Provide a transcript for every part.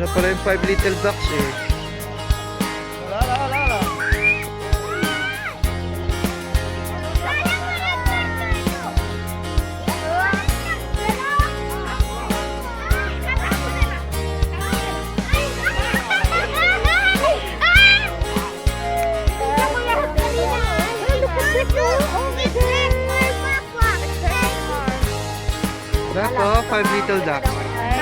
na pala yung 5 little ducks eh. That's 5 little ducks.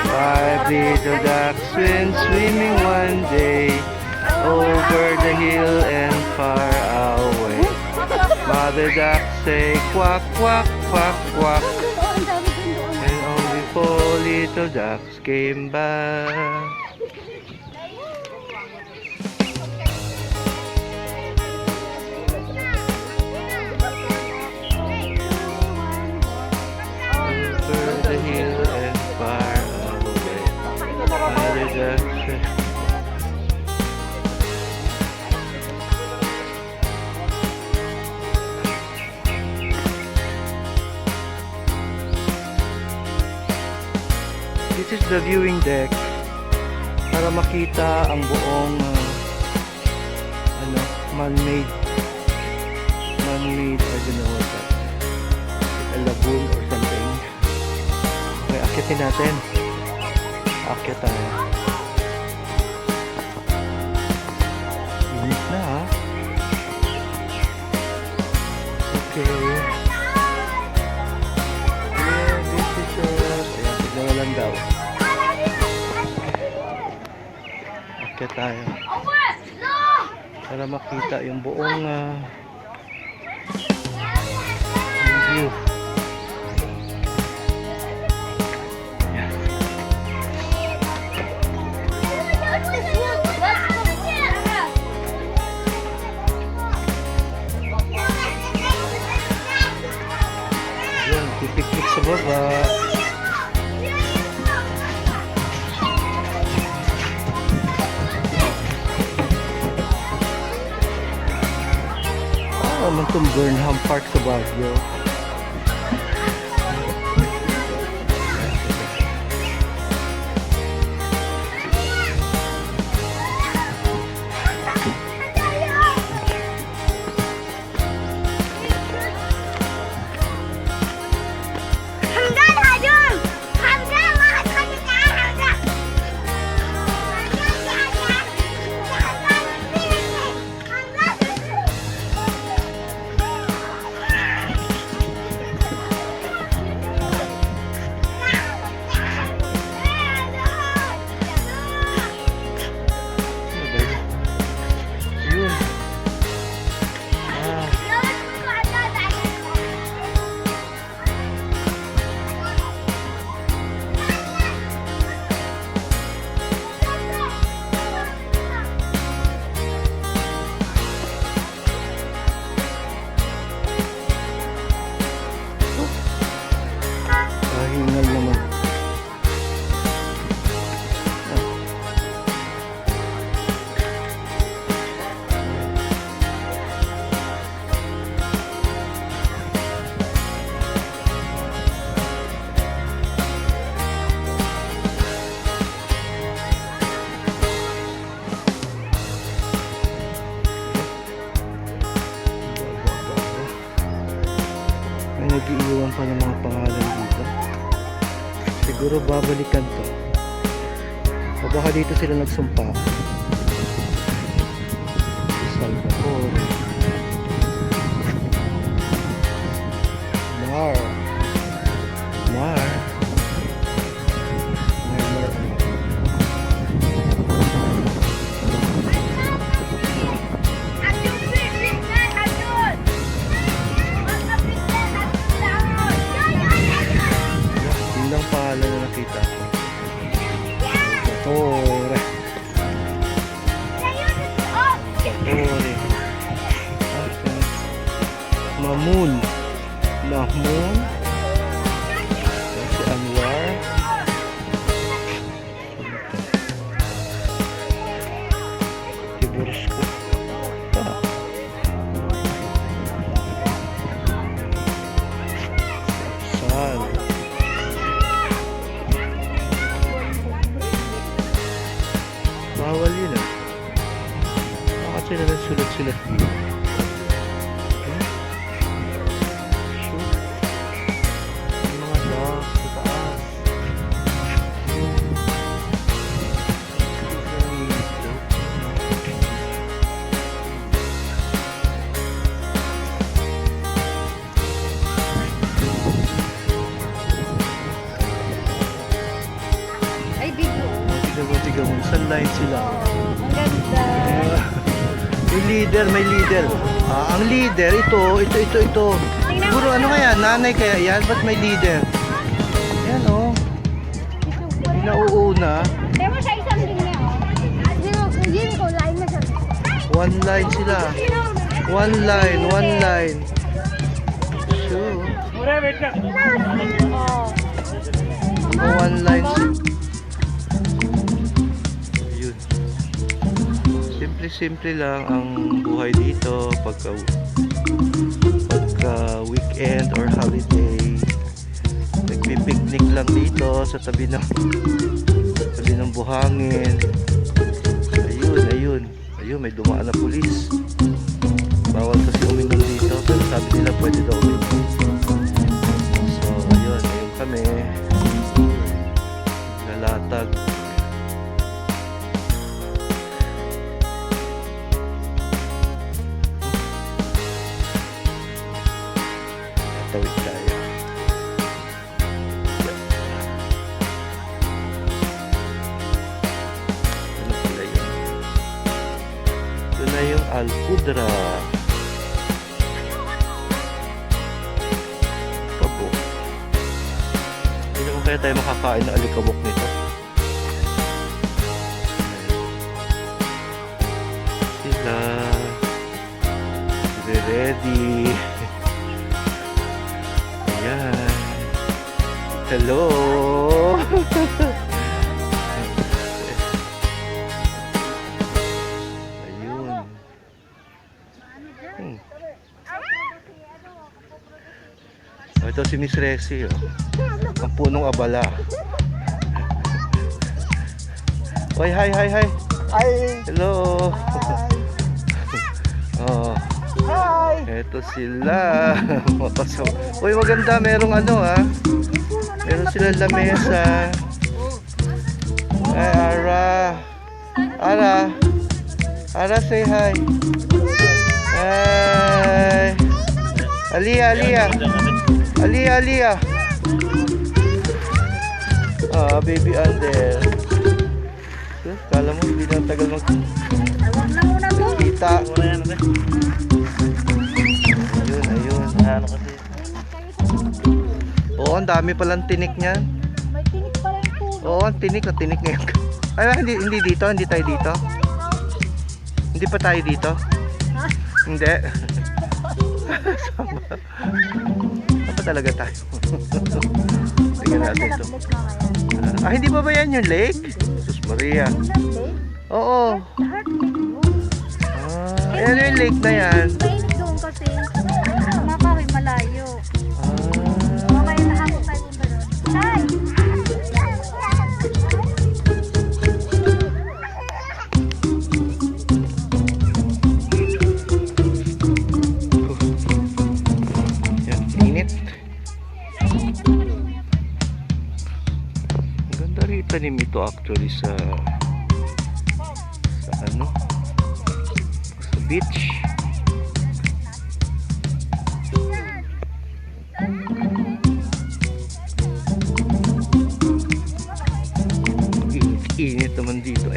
5 little ducks went swimming one day over the hill and far away. Mother duck say quack, quack, quack, quack. And only 4 little ducks came back. This is the viewing deck para makita ang buong man-made, I don't know what that, a lagoon or something. Okay, akyatin natin. Akyat tayo. Init na ha. Okay. Yeah, this is ayan, tignan na lang daw. Akyat tayo. Para makita yung buong view. Pipiknik sa baba. Naman itong Burnham Park sa Baguio. Hingal naman. May nag-iiwan pa ng mga pangalan dito. Siguro babalikan to. O baka dito sila nagsumpa. Salvador. Mar. Yun lang pangalan na nakita ko. Ore. Mamun. Si Anwar. Tibursko. Sal. line sila. Ang ganda. May leader, may leader. Ang leader, ito. Tingnan Puro mo ano na. kaya, nanay kaya yan? Ba't may leader? Yan oh. Hindi nauuna. Tingnan mo siya isang linya. Yun ko, line mo siya. One line sila. One line. Sure. Oh. One line. Ayun. Simple lang ang buhay dito pagka weekend or holiday. Nagpi-picnic lang dito sa tabi ng buhangin. Ayun, may dumaan na pulis. Bawal kasi uminom dito, pero sabi nila pwede daw uminom. So, ayun kami. Lalatag. Tatawid tayo. Ano pala yun? Ito na yung Alcudra. Pabok. Hindi naman kaya tayo makakain ng alikabok nito. Sila. Ready. Ayan. Hello. Ayun. Ito si Miss Resi. Ang punong abala. Oy, hi. Hi. Hello. Oh. Hi. Eto sila. Mapasok. Uy, maganda. Merong meron silang lamesa. Ay, Ara, say hi. Hi. Aliyah. Baby Ander. Kala mo, hindi lang tagal Huwag na muna mo. magkita. Ayun. Ano kasi? Oo, ang dami palang tinik niyan. May tinik pa rin po. Oo, ang tinik ngayon. Ay, hindi dito, hindi tayo dito. Hindi pa tayo dito. Ha? Hindi. Saan pa talaga tayo? Tingnan natin ito. Hindi pa ba yan yung lake? Sus Maria. Oo. Ayan yung lake na yan. Mainit doon kasi. Makahoy malayo. Mamaya nahamot tayo kung gano'n. Hi! Yan, init. Ang ganda rin tanim ito actually sa beach. Init naman dito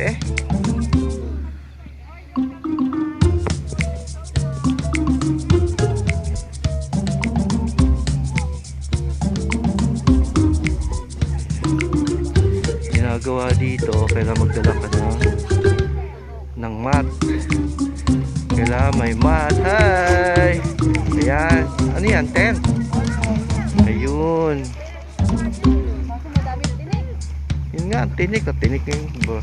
ginagawa dito, kailangan magdala ka ng mat. Kailangan may mat. Hi! Ayan. Ano yan? Tent? Ayun. Yun nga, tinik na yun.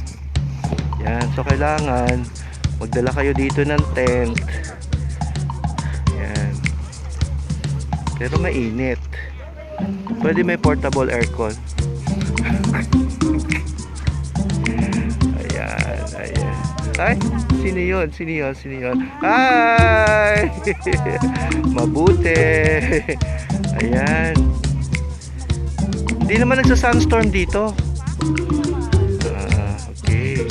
Yan. So, kailangan magdala kayo dito ng tent. Yan. Pero mainit. Pwede may portable aircon. Ayan. Ay, sino yun? Hi! Mabuti. Ayan. Hindi naman nagsa-sunstorm dito. Okay.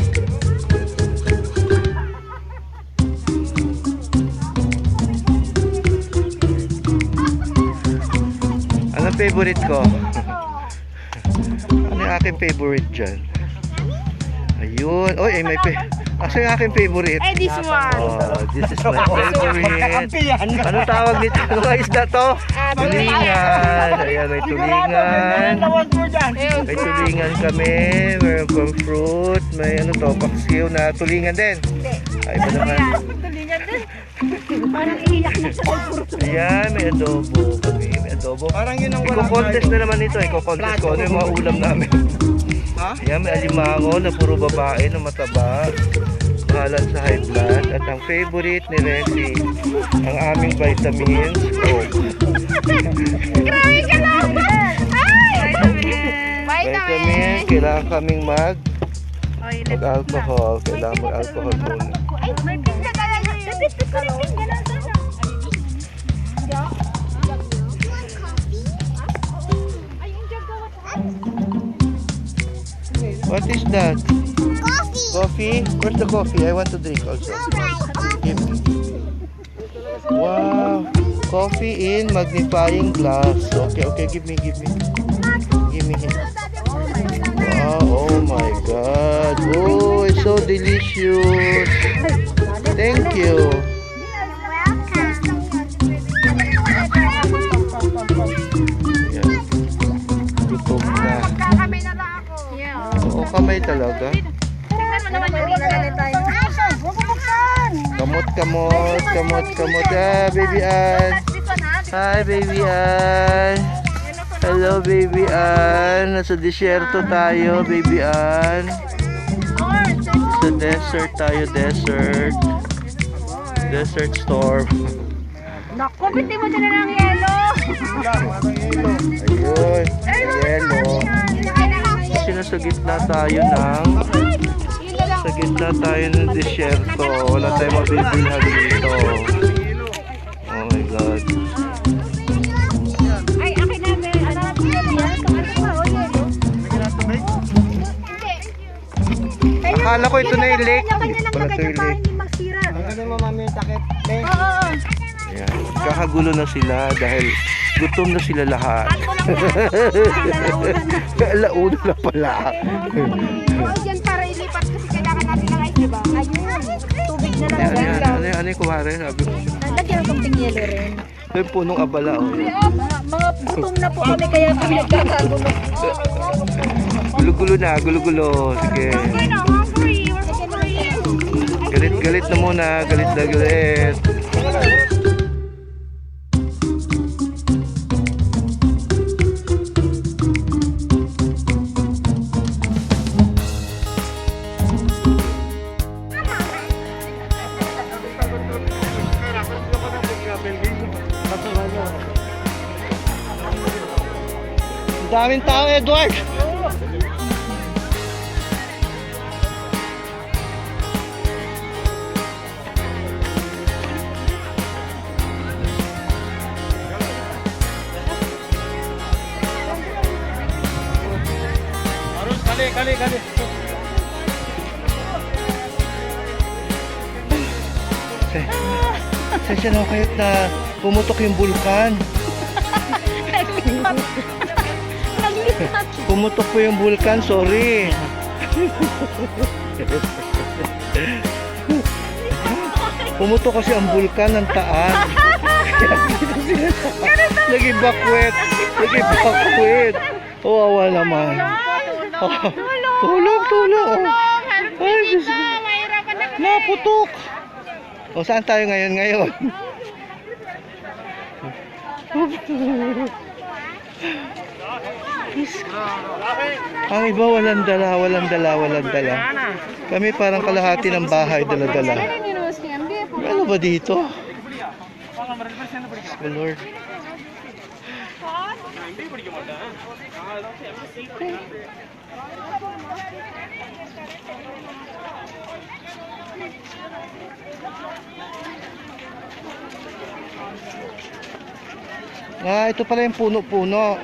Anong favorite ko? Ano yung aking favorite dyan? Ayun. Yun. Oy, may Asa yung aking favorite? Eh, this one. Oh, this is my favorite. Ano tawag nito? Ano nga isda to? Tulingan. Ayan, may tulingan. May tulingan kami. Meron pang fruit. May ano to, paksiw na tulingan din. Ay, ba naman? Tulingan din. Parang iiyak na sa fruit. Ayan, may adobo kami. May adobo. Parang yun ang wala. Iko-contest na naman ito. Iko-contest ko ano yung mga ulam namin. Ha? Ayan, may alimango na puro babae na mataba. Mahalan sa high blood. At ang favorite ni Resi, ang aming vitamins. Grabe ka lang! Ay! Vitamins. Kailangan kaming mag-alcohol. Kailangan mag-alcohol muna. Ay, may pinggan ka lang. Napit ko rin pinggan lang sana. Ay, yung jagawat. What is that? Coffee. Coffee? Where's the coffee? I want to drink also. Give me. Wow. Coffee in magnifying glass. Okay, okay. Give me. Give me. Wow. Oh my God. Oh, it's so delicious. Thank you. Yan. Gutom na. Kakamay na lang ako. Yeah. Oo, kamay talaga. Tingnan mo naman yung tingnan tayo. Kamot. Ah, baby Ann. Hi, baby Ann. Hello, baby Ann. Nasa disyerto tayo, baby Ann. Sa desert tayo, desert. Desert storm. Naku, biti mo dyan ng yelo. Ayun, yelo. Kasi nasa gitna tayo ng disyerto. Wala tayong mabibilhan dito. Oh my God. Ay, akin na may ano yan. Ano ba, o yelo? Akala ko ito na yung lake. Kanya lang Pala na ito ganyan yung para lake. hindi masira. Ano mo mami yung takip? Oo. Ayan. Kakagulo na sila dahil gutom na sila lahat. Kanto lang yan. Alauna na pala. Oo, dyan para ilipat kasi kailangan natin ng ice, diba? Ayun, tubig na lang. Ano yung kumare? Sabi ko. Lagyan ng konting yelo rin. May punong abala. Oh. Mga gutom na po kami kaya kami nagkakagulo. Gulo-gulo na, gulo-gulo. Sige. Hungry, we're hungry. Galit na muna. Galit na galit. Ang daming tao, Edward. Kali. Sensya na kayo na pumutok yung bulkan. Pumutok po yung bulkan, sorry. Pumutok kasi ang bulkan ng taas. Nag-evacuate. Awa naman. Tulong. Ay, Diyos ko. Naputok. O, saan tayo ngayon? Ang iba walang dala. Kami parang kalahati ng bahay dala-dala. Ano ba dito? Oh Lord. Ito pala yung puno-puno.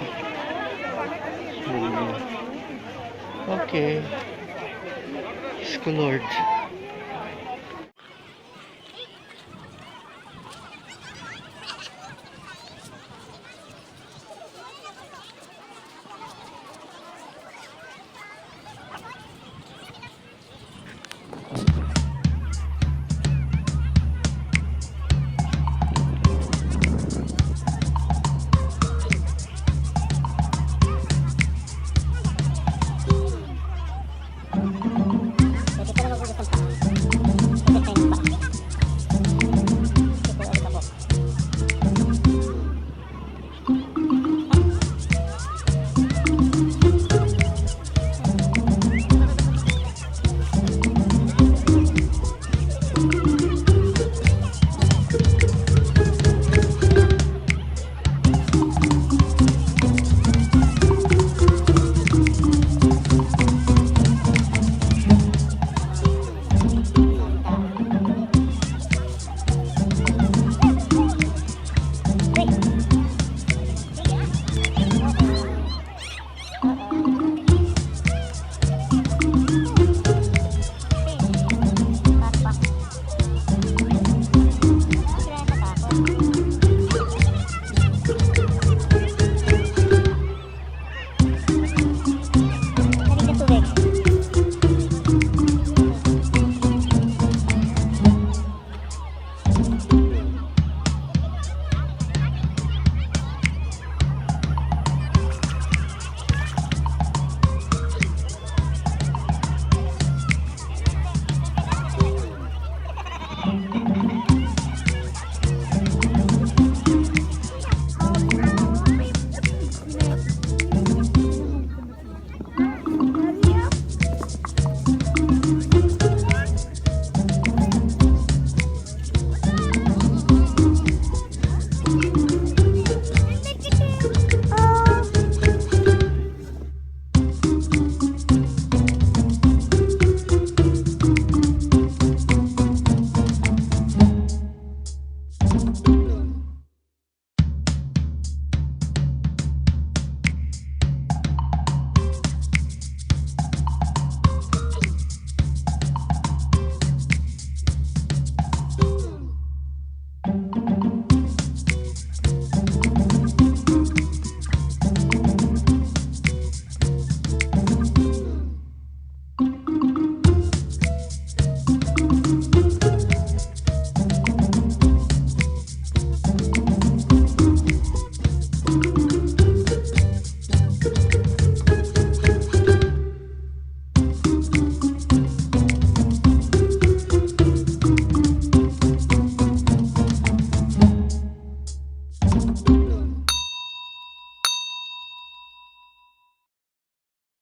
Okay. Diyos ko Lord.